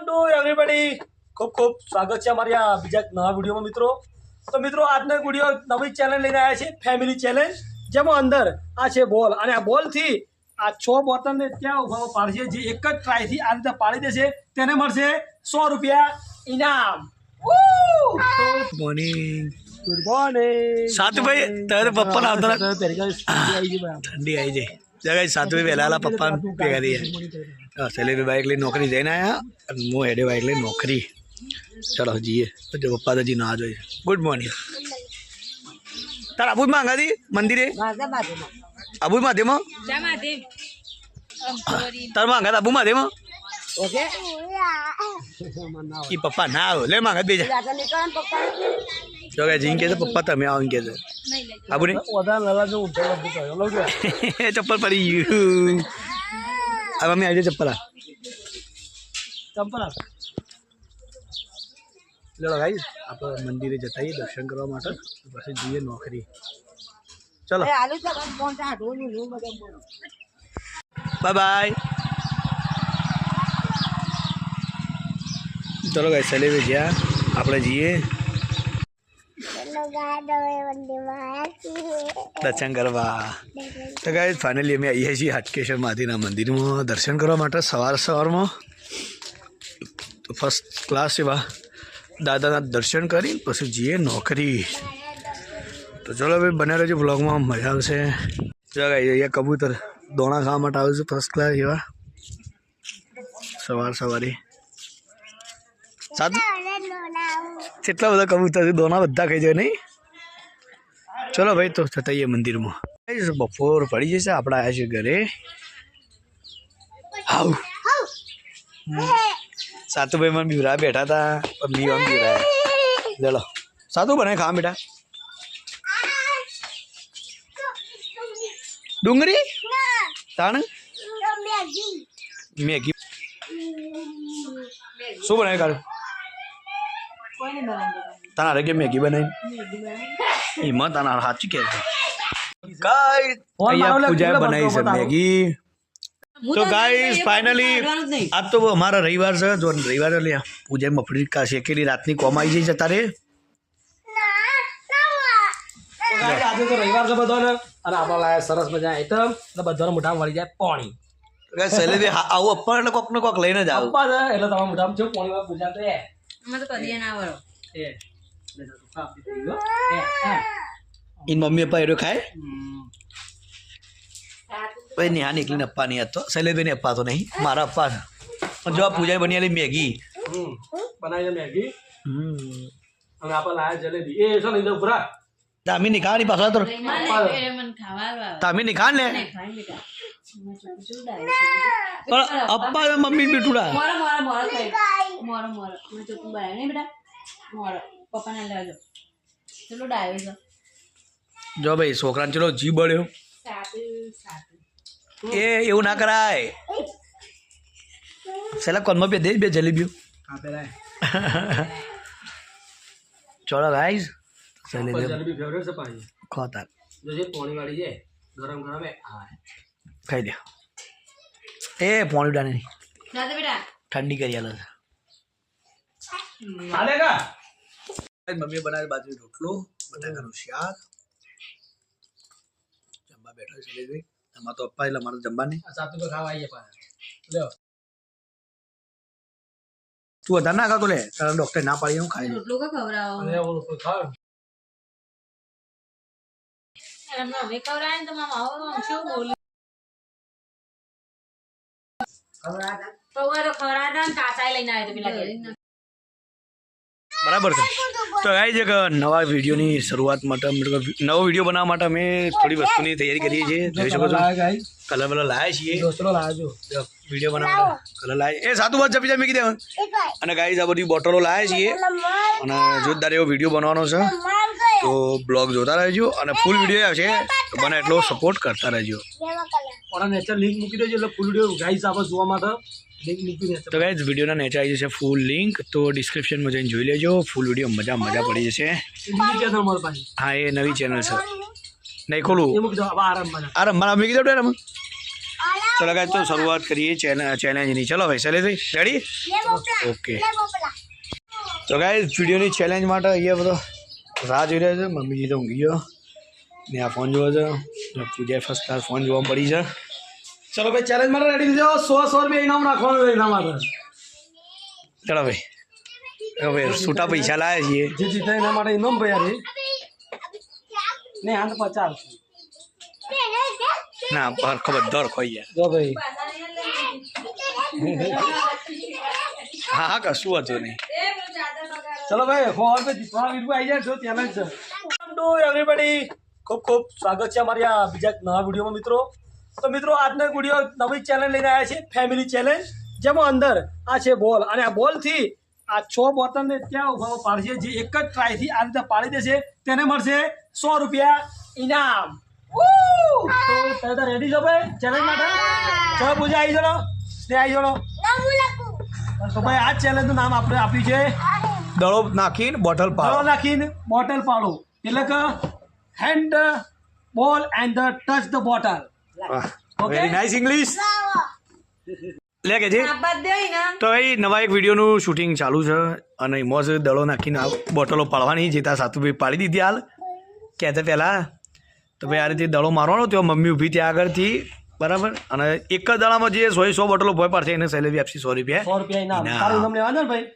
Two everybody, ખૂબ ખૂબ સ્વાગત છે અમારી આ બીજા નવા વિડીયોમાં મિત્રો. તો મિત્રો આજનો વિડીયો નવી ચેલેન્જ લઈને આવ્યા છે, ફેમિલી ચેલેન્જ, જેમાં અંદર આ છે બોલ અને આ બોલથી આ 6 બોટલને ત્યાં ઉભા પાડશે. જે એક જ ટ્રાયથી આ રીતે પાડી દેશે તેને મળશે 100 રૂપિયા ઇનામ. મોર્નિંગ ગુડ મોર્નિંગ સાતુભાઈ, તારે પપ્પા ના આવતા ઠંડી આવી જાય. સાતુભાઈ વહેલા પપ્પા ભેગા થઈ જાય. સેલેરી બાઇક લઈને નોકરી જઈને આવ્યા અને હું હેડે બાઇક લઈને નોકરી. ચલો જઈએ. પપ્પા તો હજી ના જોઈએ. Good morning. તાર આબુ માંગાતી મંદિરે આબુ માધેમાં તાર માંગા આબુ માધેમાં ઈ પપ્પા ના આવો લે માંગા બેજા જો કે જીન કે પપ્પા તમે આવો કે છે આબુ ને ચપ્પલ પડી ગયું. હવે મમ્મી આવી ચપ્પલ ચલો ગાઈસ આપણે મંદિરે જતા આવીએ દર્શન કરવા માટે, પછી જઈએ નોકરી. ચલો બાય બાય. ચલો ગાઈસ સેલેબ્રેટ જ્યાં આપણે જઈએ દર્શન કરવા. તો ગાઈસ ફાઇનલી અમે આવીએ છીએ હાટકેશ્વર મહાદેવના મંદિરમાં દર્શન કરવા માટે સવારમાં. તો ફર્સ્ટ ક્લાસ એવા દાદાના દર્શન કરી પછી જઈએ નોકરી. તો ચલો ભાઈ બને રહેજો બ્લોગમાં, મજા આવશે. જો ગાઈસ અહીંયા કબૂતર દોણા ખાવા માટે આવે છે ફર્સ્ટ ક્લાસ એવા સવારે. સાદું કેટલા બધા કબૂતર છે, દોણા બધા ખાઈ જાય નહીં. ચલો ભાઈ તો જતાઈએ મંદિરમાં. બપોર પડી જશે, આપણે આવ્યા છીએ ઘરે. આવ સાતુભાઈ મને બીવરા બેઠા હતા પણ બીવા બીવરા. ચલો સાતુ બનાવી ખાવા બેટા. ડુંગળી તાણ મેગી શું બનાવી કાઢ તારા આરોગ્ય મેગી બનાવી એમાં તારા સાચી કે પૂજા બનાવી છે મેગી. તો ગાઈસ ફાઇનલી આજ તો અમારા રવિવાર છે. જો રવિવાર એટલે પૂજા મફળી શેકેલી રાતની કોમ આવી જઈ જતા રે. આજે તો રવિવાર છે બધાને અને આપણે લાયા સરસ મજા આઈટમ અને બધાને મોઢામાં વળી જાય પાણી. સેલેરી આવું અપ્પા એટલે કોક ને કોક લઈને જ આવું અપ્પા છે એટલે તમારા મોઢામાં જો પાણી પૂજા તો એની મમ્મી પપ્પા એરો ખાય ભાઈ નેહા નીકળીને અપ્પા નહીં હતો. શૈલેષભાઈને અપ્પા તો નહીં, મારા અપ્પા છે. જો આ પૂજા બની આલી મેગી બનાવી મેગી અને આપણે લાયા જલેબી. એ શું લઈ દઉં પૂરા તામી નહીં ખાવાની પાછા તો તામી નહીં ખાન લે પણ અપ્પા મમ્મી બેઠુડા. જો ભાઈ છોકરાને ચલો જી બળ્યો એ એવું ના કરાય. સેલા કોનમાં બે દે બે જલેબીઓ. ચલો ગાઈસ જલેબી ફેવરેટ છે પાણી ખાતા જો પાણી વાળી છે ગરમ ગરમ ખાઈ દે. એ પાણી ડાને ઠંડી કરી આલે છે. મમ્મી બનાવે બાજરી રોટલો બટાકાનું શાક જમવા બેઠા છે. એમાં તો અપ્પા એટલે મારે જમવા નહીં. સાતું તો ખાવા આવીએ પાછા લ્યો. તું વધારે ના ખાતો લે તારા ડોક્ટર ના પાડી હું ખાઈ રોટલો કા ખવડાવો અને ઓલો કોઈ ખાવ અમે ખવડાય તો મામા આવો શું બોલ ખવડાતા કાચા લઈને આવ્યો તો પેલા બરાબર છે. તો ગાઈસ એક નવા વિડીયોની શરૂઆત માટે નવો વિડીયો બનાવવા માટે અમે થોડી વસ્તુની તૈયારી કરીએ છીએ. જોઈ શકો છો કલર બલર લાયા છીએ વિડીયો બનાવવા કલર લાયા. એ સાતું વાત જપી મૂકી દેવા. અને ગાઈસ આ બધી બોટલો લાયા છીએ અને જોરદાર એવો વિડીયો બનાવવાનો છે. તો બ્લોગ જોતા રહેજો અને ફૂલ વિડીયો આવશે તો બને એટલો સપોર્ટ કરતા રહેજો. નેચર લિંક મૂકી દેજો એટલે ફૂલ વિડીયો ગાઈસ આપણે જોવા માટે લિંક મૂકી દેજો. તો ગાઈસ વિડીયોના નેચે આવી જશે ફૂલ લિંક, તો ડિસ્ક્રિપ્શનમાં જઈને જોઈ લેજો. ફૂલ વિડીયો મજા પડી જશે. હા એ નવી ચેનલ છે નહીં ખોલું. આરામ મૂકી દો ચલો ગાઈસ તો શરૂઆત કરીએ ચેલેન્જની. ચલો ભાઈ શૈલેષભાઈ રેડી? ઓકે તો ગાઈસ વિડીયોની ચેલેન્જ માટે અહીંયા બધો રાહ જોઈ રહ્યા છે. મમ્મીજી તો ઊંઘી ગયો ને આ ફોન જોવો છે. પૂજા ફર્સ્ટ ક્લાસ ફોન જોવા પડી છે. ચલો ભાઈ ચેલેન્જ માટે રેડી થઈ જાઓ. 100 રૂપિયા ઇનામ રાખવાનું એના માટે. ચલો ભાઈ હવે છૂટા પૈસા લાવ્યા છીએ. જે જીતે એના માટે ઇનામ ભાઈ યાર ને હાથ 50. ના પર ખબર દર ખોઈ ગયા. જો ભાઈ હા હા કશું હતું નહીં. ચલો ભાઈ ફોન पे જીતવા વીડિયો આવી જાય જો ચેલેન્જ છે. ટુ એવરીબડી ખૂબ ખૂબ સ્વાગત છે અમારી આ બીજા નવા વિડીયોમાં મિત્રો. તો મિત્રો આજનો વિડીયો નવી ચેલેન્જ લઈને આવ્યા છે ફેમિલી ચેલેન્જ. જેમાં અંદર આ છે બોલ અને આ બોલથી આ 6 બોટલને ત્યાં ઉભા પાડશે. જે એક જ ટ્રાયથી આ રીતે પાડી દેશે તેને મળશે 100 રૂપિયા ઇનામ. તો તમે રેડી છો ભાઈ ચેલેન્જ માટે? ચલો પૂજા આવી જણો, સ્નેહ આવી જણો. તો ભાઈ આ ચેલેન્જનું નામ આપણે આપ્યું છે દડો નાખીને બોટલ દડો પાડો. નાખીને બોટલ પાડો. એટલે કે હેન્ડ બોલ and the touch the bottle. Very nice English. લે કે છે તો ભાઈ નવા એક વિડીયોનું શૂટિંગ ચાલુ છે અને એમાં જ દડો નાખીને આ બોટલો પાડવાની. જે તાર સાતુભાઈ પાડી દીધી હાલ કહેતા પહેલાં. તો ભાઈ આ રીતે દડો મારવાનો. તો મમ્મી ઊભી ત્યાં આગળથી બરાબર. અને એક જ દડામાં જે 100 બોટલો ભોય પડશે એને સેલેરી આપશે 100 રૂપિયા. 100 રૂપિયા ઇનામ. તારું ઇનામ લેવાનું ને ભાઈ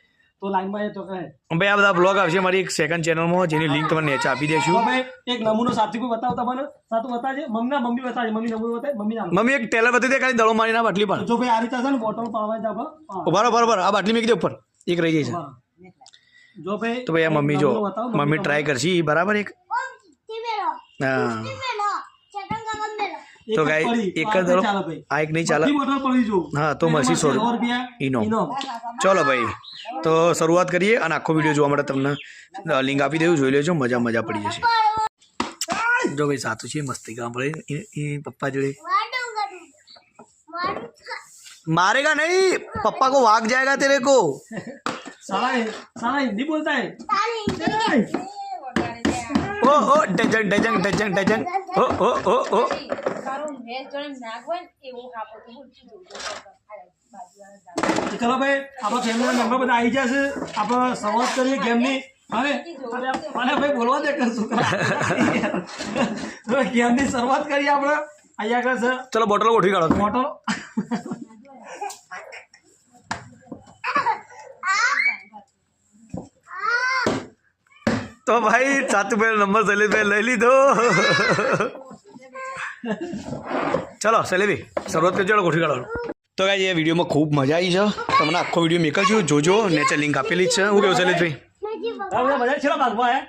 તો લાઈનમાં એ તો કહે. ભાઈ આ બધા બ્લોગ આવશે મારી એક સેકન્ડ ચેનલમાં જેની લિંક તમને નીચે આપી તો દઈશું. ભાઈ એક નમૂનો સાથી કોઈ બતાવ તમને. સાતું બતાવજે. મમ્મી બતાવજે. મમ્મી નમૂનો બતાવે. મમ્મી નામ. મમ્મી એક ટેલર બતાવી દે ખાલી દડો મારીને આ બાટલી પણ. જો ભાઈ આ રીતે છે ને બોટલ પાડવાની આપણે. બરાબર આ બાટલી મેં કીધી ઉપર એક રહી ગઈ છે. જો ભાઈ તો ભાઈ આ મમ્મી જો મમ્મી ટ્રાય કરશી બરાબર એક. હા તો ગાઈ એક જ દડો આ એક નહીં ચાલે. બોટલ પડી જો. હા તો મળશે 100 રૂપિયા ઇનામ. ચલો ભાઈ તો શરૂઆત કરીએ અને આખો વિડીયો જોવા માટે તમને લિંક આપી દેવું. જોઈ લેજો મજા પડી જશે. જો ભાઈ સાતું છે મસ્તી કામ પડે એ પપ્પા જોડે. मारेगा नहीं पप्पा को भाग जाएगा तेरे को. साला हिंदी बोलता है. ओ ओ डजंग डजंग डजंग डजंग ओ ओ ओ ओ. ચલો ભાઈ આપણા ફેમિલી મેમ્બર બધા આવી જશે. આપણે શરૂઆત કરીએ ગેમની. હવે મને ભાઈ બોલવા દે કરશું. ગેમની શરૂઆત કરીએ આપણે. અહીંયા આગળ છે. ચલો બોટલો ગોઠવી કાઢો. બોટલો તો ભાઈ સાતુભાઈ નંબર શૈલેષભાઈ લઈ લીધો. ચલો શૈલેષભાઈ શરૂઆત કરજો. ગોઠવી કાઢો. તો ગાઈ એ વિડીયોમાં ખૂબ મજા આવી છે. તમને આખો વિડીયો મેકલજો જોજો. નીચે લિંક આપેલી જ છે. હું કેવું શૈલેષભાઈ? બધા છે ભાગવા હે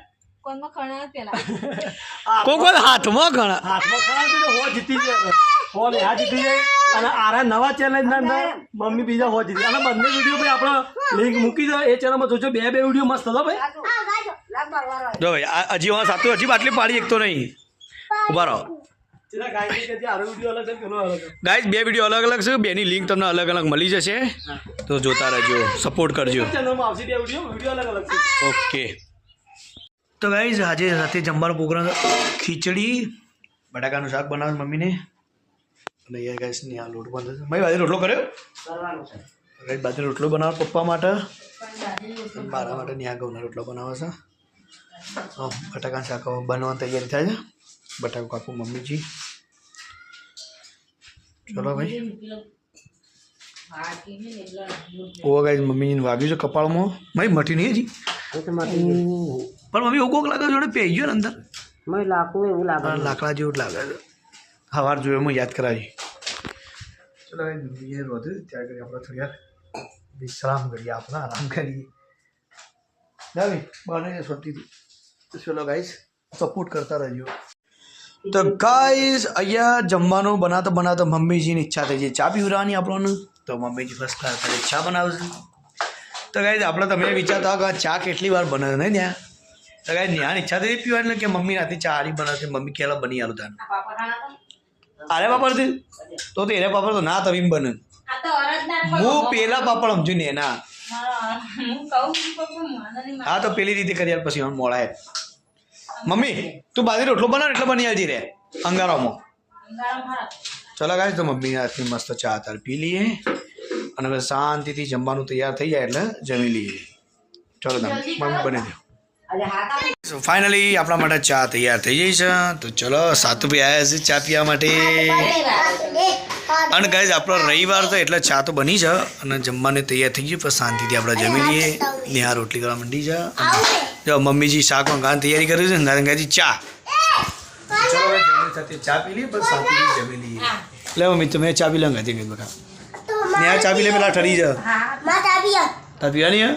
કોઈ હાથમાં ઘણા હાથમાં ખરા હો જીતી જાય. હો ને આ જીતી જાય. અને આરા નવા ચેલેન્જ ના અંદર મમ્મી બીજા હો જીતી. અને બંને વિડીયો ભાઈ આપણે લિંક મૂકી દો એ ચેનલમાં જોજો. બે વિડીયો મસ્ત હતો ભાઈ. જો ભાઈ આ હજી હા સાતું હજી બાટલી પાડી એક તો નહીં. ઉભા રહો ગાઈઝ. બે વિડીયો અલગ અલગ છે. બેની લિંક તમને અલગ અલગ મળી જશે. તો જોતા રહેજો સપોર્ટ કરજો. ઓકે તો ગાઈઝ આજે રાતે જમવાનો પ્રોગ્રામ ખીચડી બટાકાનું શાક બનાવે મમ્મીને. અને યાર ગાઈઝ ને આ લોટ બંધ છે. ભાઈ બાજુ રોટલો કર્યો. ગાઈઝ બાજુ રોટલો બનાવો પપ્પા માટે. મારા માટે ન્યા ઘઉંનો રોટલો બનાવે છે. બટાકાનું શાક બનવાની તૈયારી થાય છે. બટાકો કાપું મમ્મીજી. ચલો ભાઈ. ઓ ગાઈઝ મમ્મીને વાગ્યું છે કપાળમાં. ભાઈ મટી નહીં હજી પણ મમ્મી ઓગોક લાગે જોડે પહેરી ગયો ને અંદર. લાકડા જેવું જ લાગે છે. સવાર જોયું હું યાદ કરાવી. ચલો મમ્મીએ રોધ્યું ત્યાં કરી આપણે થોડી વાર વિશ્રામ કરીએ. આપણે આરામ કરીએ. ભાઈ બને સોટી ચલો ગાઈઝ સપોર્ટ કરતા રહેજો. તો ગાઈઝ અહીંયા જમવાનું બનાવતા મમ્મીજીની ઈચ્છા થઈ જાય ચા પીવડાવવાની આપણને. તો મમ્મીજી ફર્સ્ટ ક્લાસ ચા બનાવશે. તો ગાઈઝ આપણે તમે વિચારતા કે ચા કેટલી વાર બને ને ત્યાં. તો ગાઈઝ ત્યાં ઈચ્છા થઈ પીવાની કે મમ્મી રાતે ચા હારી બનાવશે. મમ્મી કેલા બની આલું તાને આરે પાપડથી તો એને પાપડ તો ના તવીમ બને. હું પેલા પાપડ સમજુ ને એના. હા તો પેલી રીતે કરી યાર પછી મોડા. મમ્મી તું બાજરી રોટલો બનાવ એટલે બની આવજી રે અંગારામાં. ચલો ગાઈસ તો મમ્મીના હાથની મસ્ત ચા તાર પી લઈએ અને હવે શાંતિથી જમવાનું તૈયાર થઈ જાય એટલે જમી લઈએ. ચલો તમે મમ્મી બને દો. ફાઇનલી આપણા માટે ચા તૈયાર થઈ ગઈ છે. તો ચલો સાતુભાઈ આવ્યા છે ચા પીવા માટે. અને ગાઈસ આપણો રવિવાર તો એટલે ચા તો બની છે અને જમવાની તૈયાર થઈ ગયું. પણ શાંતિથી આપણે જમી લઈએ. નેહા રોટલી કરવા માંડી છે. જો મમ્મીજી શાક વઘારવાની તૈયારી કરી છે ને ગાજી ચા. ચલો હવે જમણી સાથે ચા પી લઈએ પણ શાંતિથી જમી લઈએ. લે મમ્મી તમે ચા પી લો ગાજી ગઈ બકા. નેહા ચા પી લે પેલા ઠરી છે. તાર પીવાની હે?